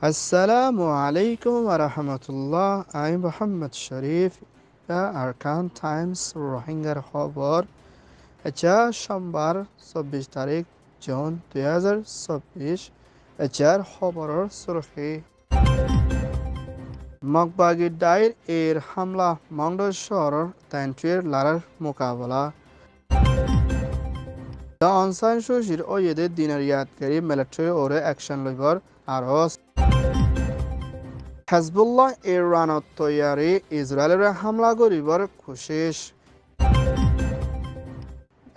আসসালামু আলাইকুম ওয়া রাহমাতুল্লাহ। আমি মোহাম্মদ শরীফ। আরকান টাইমস রোহিঙ্গার খবর। আচ্ছা, সোমবার 24 তারিখ জুন 2024। আচ্ছার খবরের সুরখি মগবাগি ডাইর এর হামলা মংডল শহরের তাইন্ট্রির লারার মোকাবেলা দ্য অনসান সুশির ওয়েদের দিনের ইয়াদগারি মিলিটারি ওরে অ্যাকশন লইবর আরস হেজবুল্লাহ ইরানত তৈয়ারি ইসরায়েলের হামলা করিবার কোশিশ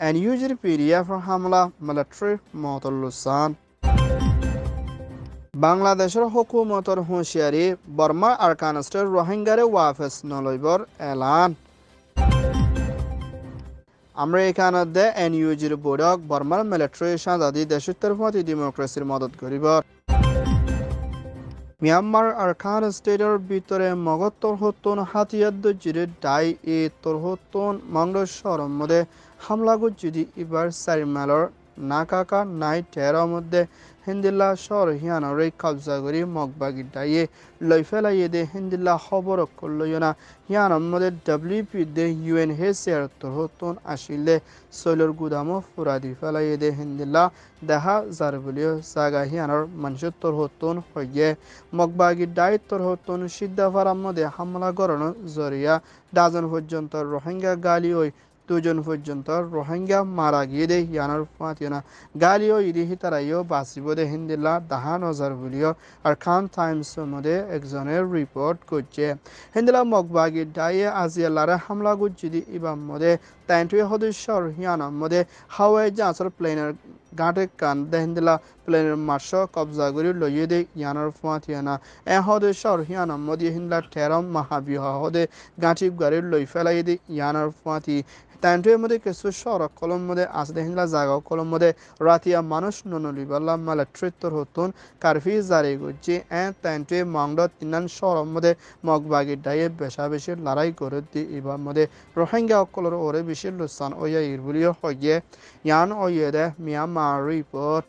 এনইউজির পিডিএফ হামলা মিলিটারি মতলুসান বাংলাদেশের হুকুমতর হুঁশিয়ারি বর্মা আরকানস্টের রোহিঙ্গারে ওয়াফেস নলইবর এলান আমেরিকানত এনইউজির বৈঠক বর্মার মিলিটারি সাজাদি দেশোত্তর প্রতি ডেমোক্রেসির মদত করিবর মিয়ানমার আরকান স্টেটের ভিতরে মগত তরহত্তন হাতিয়াদ্দ জিরে ডাই এ তরহত্তন মংডশ্বর মধ্যে হামলা যদি এবার সারিমালর নাকাকা নাই টের মধ্যে হিন্দিল্লা শহর হিয়ানরে কবজা করি মগবাগি ডাইয়ে লই ফেলাইয়ে দে হিন্দিল্লা খবর করলইনা হিয়ানর মধ্যে ডব্লিউপি দে ইউএনএইচসিআর তরহত্তন আসিলে সৈলর গুদামও ফুরাদি ফেলাইয়ে দে হিন্দিল্লা দেখা যার বলিও জাগা হিয়ানর মানুষের তরহত্তন হইয়ে মগবাগি ডাইত তরহত্তন সিদ্ধাফারার মধ্যে হামলা করানো জরিয়া ডাজন পর্যন্ত রোহিঙ্গা গালি ওই দুজন পর্যন্ত রোহিঙ্গা মারা গিয়ে দে ইয়ানোর ফাঁতিনা গালিও ইদিহি তারাইও বাঁচিব দে হিন্দিল্লা দাহা নজর বলিও আর খান টাইমসের মধ্যে একজনের রিপোর্ট করছে হিন্দিল্লা মগবাগি ডাইয়ে আজিয়ালারে হামলা করছে দি ইবাম মধ্যে তাইন্টুয়ে সদস্যর হিয়ানোর মধ্যে হাওয়াই জাহাজের প্লেনের গাঁটে কান দে হিন্দিল্লা প্লেনের মার্শ কবজা করে লইয়ে দে ইয়ানোর ফাঁতিনা এ সদস্যর হিয়ানোর মধ্যে হিন্দিল্লা ঠেরম মাহাবিহ হদে গাঁঠি গাড়ি লই ফেলাই দে ইয়ানোর ফাঁতি তাইন্টুয়ের মধ্যে কিছু শহর কলম মধ্যে আসতে হিংলা জায়গা কলম মধ্যে রাতিয়া মানুষ ননলিবাল্লা মালাট্রিত্তর হতুন কারফি জারি করছে তাইন্টুয়ে মংড তিনান শহর মধ্যে মগবাগি ডাইয়ে বেশা বেশি লড়াই করে দি এবার মধ্যে রোহিঙ্গা অকলর ওরে বেশি লুসান ওয়া ইরবুলিও হইয়ে ইয়ান ওয়ে দে মিয়ানমার রিপোর্ট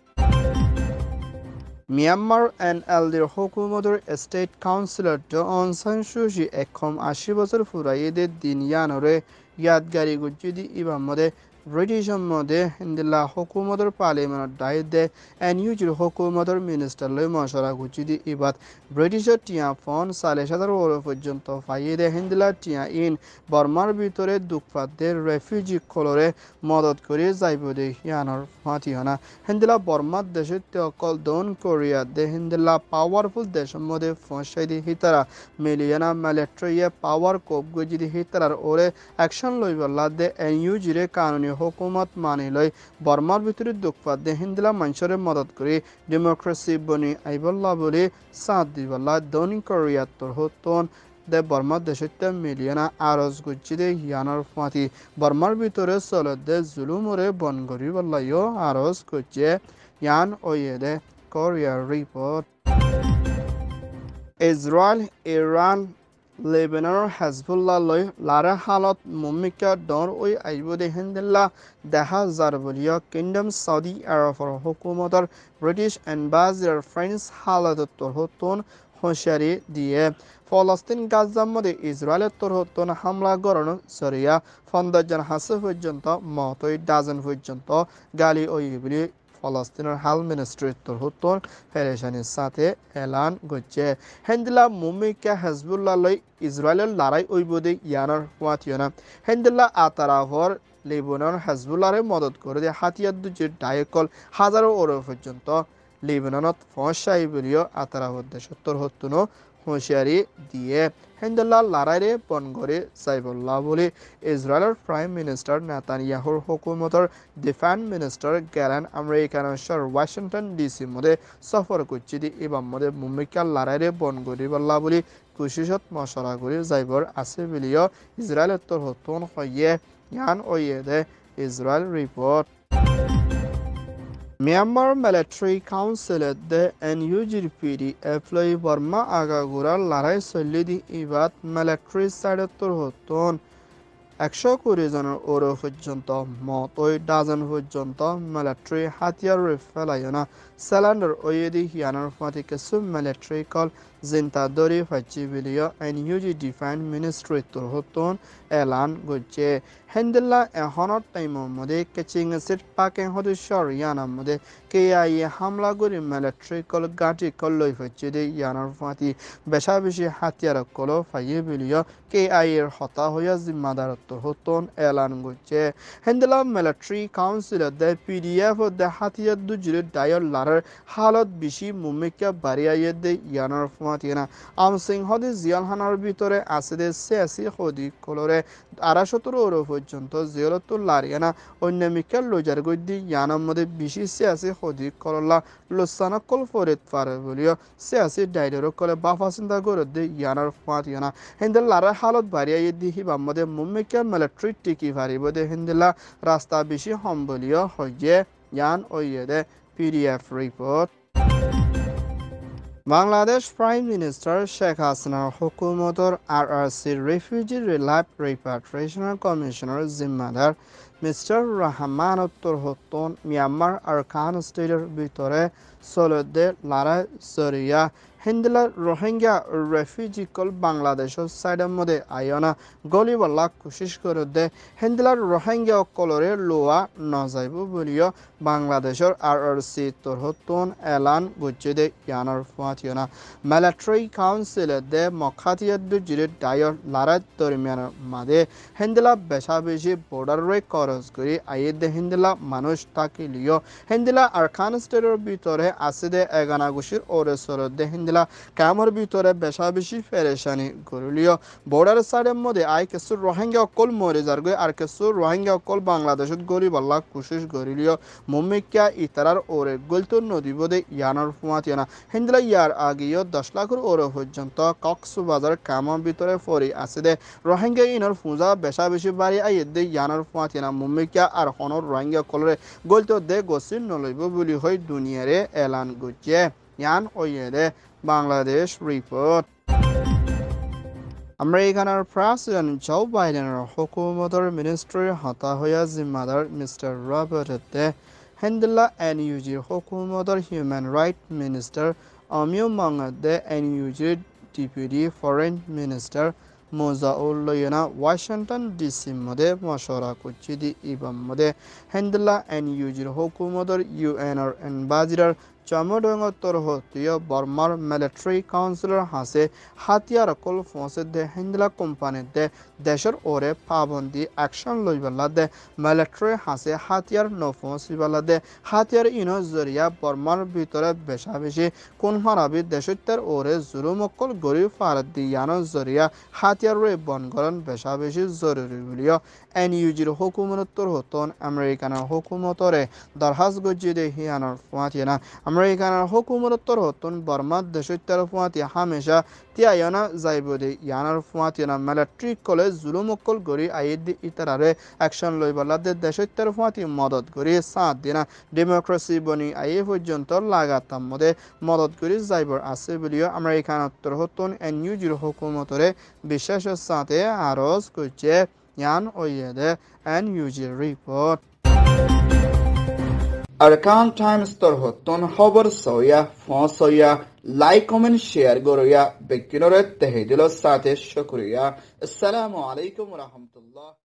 মিয়ানমার এনএলডির হুকুমতের state councillor Aung San Suu Kyi 180 বছর ফুরাইয়েদের দিন ইয়ানরে ইয়াদগারি গুজ্জিদি ইবাম মধ্যে ব্রিটিশের মধ্যে হিন্দিল্লা হুকুমতের পার্লিমেন্ট দায়িত্ব দে এনইউজির হুকুমতের মিনিস্টার লই মশলা গুজ্জিদি ইবাদ ব্রিটিশের টিয়া ফোন 4,500 পর্যন্ত ফাইয়ে দে হিন্দিল্লা টিয়া ইন বর্মার ভিতরে দুঃখপাতদের রেফিউজি কলরে মদত করে যাইব দে ইয়ানোর ফাঁতিহনা হিন্দিল্লা বর্মার দেশের অকল দন কোরিয়া দে হিন্দিল্লা পাওয়ারফুল দেশের মধ্যে ফসাই দি হিতারা মিলিয়না মিলিটারিয়ে পাওয়ার কোপ গুজ্জিদি হিতারার ওরে অ্যাকশন লইবল্লা দে এনইউজিরে কানুনি হুকুমত মানি লই বর্মার ভিতরে দুঃখপাত দে হিন্দিলা মানুষের মদত করে ডেমোক্রেসি বনি আইবল্লা বলে সাথ দিবল্লা দনি কোরিয়াত্তর হতন দে বর্মার দেশে মিলিয়না আরজ গুজ্জি দে ইয়ানোর ফাঁতি বর্মার ভিতরে চলে দে জুলুমরে বন করি বল্লাইও আরজ গুজ্জে ইয়ান ওয়ে দে কোরিয়ার রিপোর্ট ইসরায়েল ইরান লেবাননৰ হেজবুল্লাহ লৈ লাৰা হালত মুমিকা ডৰ ওই আইবদে হিন্দিল্লা দেখা যাৰ বুলিও কিংডম সৌদি আৰবৰ হুকুমতৰ ব্ৰিটিছ এম্বাছাডাৰ ফ্ৰেন্স হালতত তৰহতন হুঁশিয়ারি দিয়ে ফলস্তিন গাজার মধ্যে ইসরায়েলের তরহতন হামলা করানো জরিয়া 15 জন হাসে পর্যন্ত মতই ডাজন পর্যন্ত গালি ওই বলি ফলস্তিনের হাল মিনিস্ট্রির তরহতন ফেরেশানির সাথে এলান করছে হেন্দিল্লা মুমিকা হেজবুল্লাহ লই ইসরায়েলের লড়াই ওইবদে ইয়ানোর ওয়াতিয়না হেন্দিল্লা আতারাভর লেবানন হেজবুল্লাহরে মদত করে দিয়ে হাতিয়ার দুজির ডায়কল হাজারো ওর পর্যন্ত লেবাননত ফসাই বলিও আতারাভর দেশের তরহতনও হুঁশিয়ারি দিয়ে হেন্দিল্লা লড়াইরে বন করে সাইবুল্লাহ বলে ইসরায়েলের প্রাইম মিনিস্টার নেতানিয়াহুর হুকুমতের ডিফেন্স মিনিস্টার গেলেন আমেরিকান শহর ওয়াশিংটন ডিসি মধ্যে সফর করছে দি এবার মধ্যে মুম্বিকার লড়াইরে বন করি বল্লা বলে কুশিসত মশলা করে যাইবর আছে বলিও ইসরায়েলের তোর হতন হইয়ে ইয়ান ওয়ে দে ইসরায়েল রিপোর্ট মিয়ানমার মিলিটারি কাউন্সিলের দে এনইউজির পিডিএফ লই বর্মা আগাগোড়ার লড়াই চলি দি ইবাদ মিলিটারি সাইডের তোর হতন 120 জনের ওরও পর্যন্ত মত ওই ডাজন পর্যন্ত মিলিটারি হাতিয়ার ফেলাইনা সেলান্ডার ওয়েদি হিয়ানোর ফাটি কিছু মিলিটারি কল জিন্তা দরি ফাইচি বিলিয় এনইউজি ডিফেন্স মিনিস্ট্রি তোর এলান গজ্জে হেন্দেলা এহনত টাইমের মধ্যে কেচিং সিট পাকে সদস্যর ইয়ানার মধ্যে কেআইএ হামলা করে মিলিটারি কল গাঁটি কল লই ফাইচি দে ইয়ানোর ফাটি বেশা বেশি হাতিয়ার কল ফাইয়ে বিলিয় কেআইএর হতা হইয়া জিম্মাদারত্ব হতন এলান গজ্জে হেন্দেলা মিলিটারি কাউন্সিল দে পিডিএফ দে হাতিয়ার দুজিরে ডায়র লারার হালত বেশি মুমিকা বাড়িয়ে দে ইয়ানোর ফাটিনা আমসিং হদি জিয়াল হানার ভিতরে আছে দে সিয়াসি হদি কলরে 217 পর্যন্ত জিয়ারতুল লারিয়ানা অন্য মিকাল লজার গদ্দি ইয়ানার মধ্যে বেশি সিয়াসি হদি কললা লসানা কল ফরিদ পারে বলিও সিয়াসি ডাইডর কলে বাফা চিন্তা করে দে ইয়ানার ফাটিনা হেন্দেল লারা হালত বাড়িয়ে দি হিবাম মধ্যে মুমিকা মিলিটারি টিকি পারিব দে হেন্দেলা রাস্তা বেশি সম্বলীয় হয়ে ইয়ান ওইয়ে দে PDF report Bangladesh prime minister Sheikh হাসিনার হুকুমতর RRC refugee relief repatriation commissioner জিম্মাদার মিস্টার রহমান উত্তর হতন মিয়ানমার আরকান স্টেটের ভিতরে সলদে লারা জরিয়া হিন্দলা রোহিঙ্গা রেফিউজি কল বাংলাদেশের সাইডের মধ্যে আয়না গলিবাল্লা কোশিশ করে দে হিন্দলার রোহিঙ্গা কলরে লোয়া নজাইব বলিও বাংলাদেশের আরআরসি তরহতন এলান বুঝে দে ইয়ানার ফুয়াতিয়না মিলিটারি কাউন্সিল দে মখাতিয়ার দুজিরে ডায়র লারাত দরমিয়ানের মাঝে হিন্দলা বেশা বেশি বর্ডার রে খরচ করি আইয়ে দে হিন্দলা মানুষ থাকিলিও হিন্দলা আরকান স্টেটের ভিতরে আছে দে এগানা গুশির ওরে সরদ দে হিন্দলা কামর ভিতরে বেশা বেশি ফেরেশানি করলিও বর্ডার সাইডের মধ্যে আই কিছু রোহিঙ্গা কল মরে যার গই আর কিছু রোহিঙ্গা কল বাংলাদেশত গরিব আল্লাহ কোশিশ করিলিও মুমিকা ইতারার ওরে গলতো নদী বোধে ইয়ানোর ফুয়াতিয়ানা হিন্দলা ইয়ার আগেও 10 লাখের ওরে পর্যন্ত কক্সবাজার কামর ভিতরে ফরি আছে দে রোহিঙ্গা ইনর ফুজা বেশা বেশি বাড়ি আইয়ে দে ইয়ানোর ফুয়াতিয়ানা মুমিকা আর হনর রোহিঙ্গা কলরে গলতো দে গসিন নলইব বলি হই দুনিয়ারে এলান গুজে ইয়ান ওইয়ে দে বাংলাদেশ রিপোর্ট আমেরিকানৰ প্ৰেছিডেণ্ট জো বাইডেনৰ হুকুমতৰ মিনিষ্ট্ৰীৰ হতা হয়া জিম্মাদাৰ মিষ্টাৰ ৰবাৰ্টে হেন্দেলা এনইউজিৰ হুকুমতৰ হিউমেন ৰাইট মিনিষ্টাৰ অমিয় মংগদে এনইউজিৰ ডিপুটি ফৰেন মিনিষ্টাৰ মোজাউল্লয়না ওয়াশিংটন ডিসি মধ্যে মশওয়ারা করছে দি ইবাম মধ্যে হেন্দেলা এনইউজির হুকুমতৰ ইউএনর এনবাজিরার চমডঙ্গতর হতীয় বর্মার মিলিটারি কাউন্সিলর হাসে হাতিয়ার কল ফসে দে হিন্দলা কোম্পানি দে দেশের ওরে পাবন্দি অ্যাকশন লইবালা দে মিলিটারি হাসে হাতিয়ার নফসিবালা দে হাতিয়ার ইনো জরিয়া বর্মার ভিতরে বেশা বেশি কোন হারাবি দেশত্বের ওরে জুলুমকল গরিব ফারাদ দিয়ানো জরিয়া হাতিয়ার রে বনগরণ বেশা বেশি জরুরি বলিও এনইউজির হুকুমতর হতন আমেরিকানের হুকুমতরে দরহাজ গজ্জি দে হিয়ানোর ফুয়াতিয়ানা আমেরিকানের হুকুমতর হতন বর্মার দেশত্বের ফুয়াতি হামেশা তিয়ায়না যাইব দে ইয়ানার ফুয়াতিয়ানা মিলিটারি কলে জুলুমকল গরি আইদ ইতারারে অ্যাকশন লইবালা দে দেশত্বের ফুয়াতি মদত করি সাথ দিনা ডেমোক্রেসি বনি আইয়ে পর্যন্ত লাগাতাম মধ্যে মদত করি যাইবর আছে বলিও আমেরিকানত্তর হতন এনইউজির হুকুমতরে বিশেষ সাথে আরজ করছে ইয়ান ওইয়েদে এনইউজি রিপোর্ট আরকান টাইমস তর হতন খবর সয়া ফসয়া লাইক কমেন্ট শেয়ার গরয়া বেকিনরে তেহেদিল সাথে শুকরিয়া আসসালামু আলাইকুম ওয়া রাহমাতুল্লাহ।